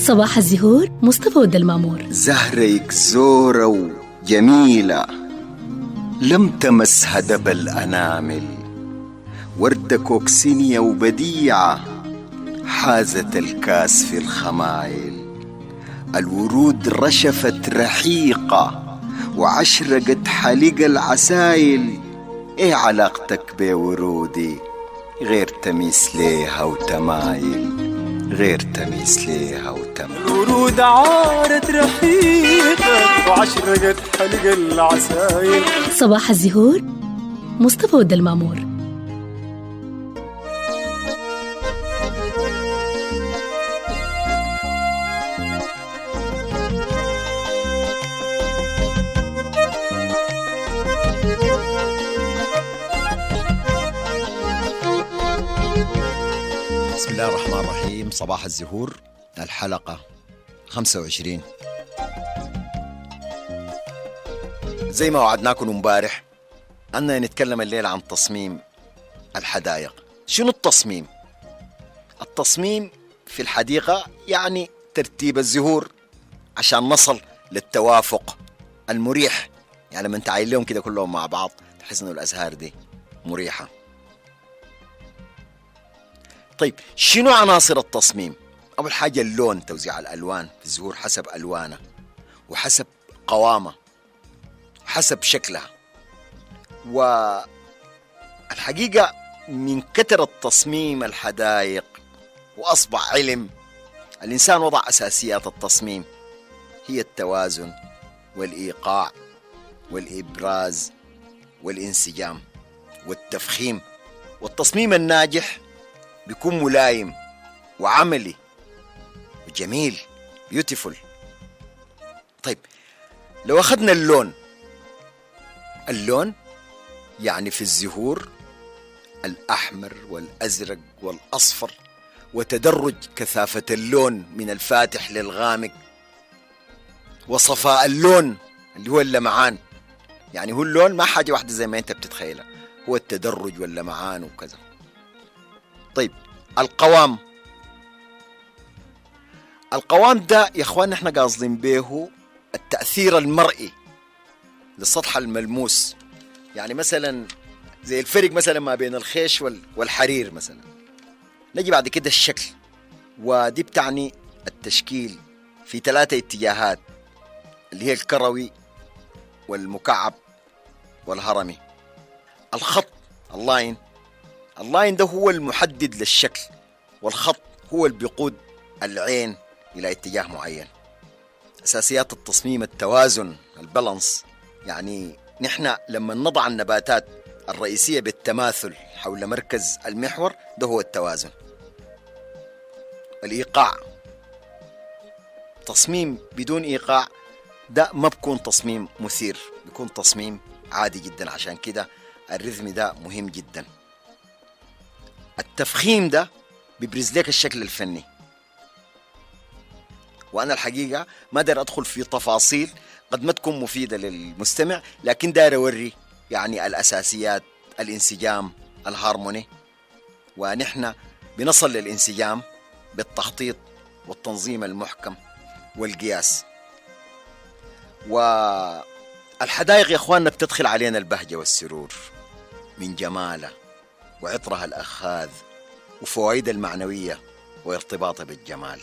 صباح الزهور مصطفى والدلمامور. زهريك زورة وجميلة لم تمسها دب الأنامل، وردة كوكسينية وبديعة حازت الكاس في الخمايل. الورود رشفت رحيقة وعشرقت حليق العسايل. ايه علاقتك بورودي غير تميس ليها وتمايل، غير تميس ليها وتمايل. الورود عارت رحيقة وعشرقت حلق العسايل. صباح الزهور مصطفى والدلمامور. بسم الله الرحمن الرحيم. صباح الزهور الحلقة 25. زي ما وعدناكم امبارح أننا نتكلم الليلة عن تصميم الحدائق. شنو التصميم؟ التصميم في الحديقة يعني ترتيب الزهور عشان نصل للتوافق المريح. يعني لما انت عايلهم كده كلهم مع بعض تحس انه الأزهار دي مريحة. طيب شنو عناصر التصميم؟ أول حاجة اللون، توزيع الألوان في الزهور حسب ألوانها وحسب قوامها وحسب شكلها. والحقيقة من كثرة تصميم الحدائق وأصبح علم، الإنسان وضع أساسيات التصميم هي التوازن والإيقاع والإبراز والانسجام والتفخيم. والتصميم الناجح بيكون ملايم وعملي وجميل بيوتيفول. طيب لو أخذنا اللون يعني في الزهور الأحمر والأزرق والأصفر، وتدرج كثافة اللون من الفاتح للغامق، وصفاء اللون اللي هو اللمعان. يعني هو اللون ما حاجة واحدة زي ما أنت بتتخيلها، هو التدرج واللمعان وكذا. طيب القوام ده يا اخوان احنا قاصدين به التأثير المرئي للسطح الملموس. يعني مثلا زي الفرق مثلا ما بين الخيش والحرير مثلا. نجي بعد كده الشكل، ودي بتعني التشكيل في 3 اتجاهات اللي هي الكروي والمكعب والهرمي. الخط اللاين ده هو المحدد للشكل، والخط هو اللي بيقود العين إلى اتجاه معين. أساسيات التصميم التوازن، البالانس. يعني نحن لما نضع النباتات الرئيسية بالتماثل حول مركز المحور ده هو التوازن. الإيقاع، تصميم بدون إيقاع ده ما بكون تصميم مثير، بيكون تصميم عادي جدا. عشان كده الرذم ده مهم جدا. التفخيم ده بيبرز لك الشكل الفني. وأنا الحقيقة ما داير أدخل في تفاصيل قد ما تكون مفيدة للمستمع، لكن داير أوري يعني الأساسيات، الانسجام، الهارموني. ونحن بنصل للانسجام بالتخطيط والتنظيم المحكم والقياس. والحدائق يا أخواننا بتدخل علينا البهجة والسرور من جمالها وعطرها الأخاذ وفوائد المعنوية وارتباطها بالجمال.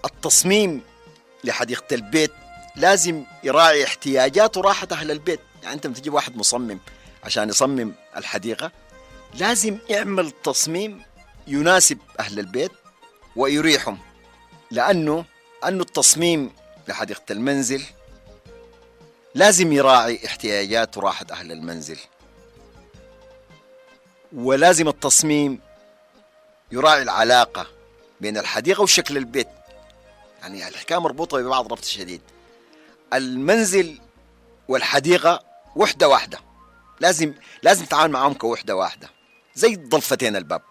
التصميم لحديقة البيت لازم يراعي احتياجات وراحة أهل البيت. يعني أنت بتجيب واحد مصمم عشان يصمم الحديقة، لازم يعمل تصميم يناسب أهل البيت ويريحهم. لأنه التصميم لحديقة المنزل لازم يراعي احتياجات وراحة أهل المنزل، ولازم التصميم يراعي العلاقة بين الحديقة وشكل البيت. يعني الحكاية مربوطة ببعض ربط شديد. المنزل والحديقة وحدة واحدة، لازم تتعامل معهم كوحدة واحدة، زي ضلفتين الباب.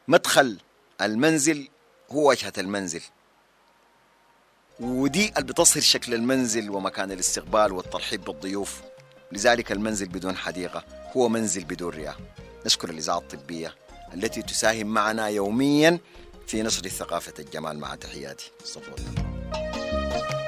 مدخل المنزل هو واجهة المنزل، ودي اللي بتصهر شكل المنزل ومكان الاستقبال والترحيب بالضيوف. لذلك المنزل بدون حديقة هو منزل بدون رياح. نشكر الإذاعة الطبية التي تساهم معنا يوميا في نشر ثقافة الجمال. مع تحياتي مصطفى والدلمامور.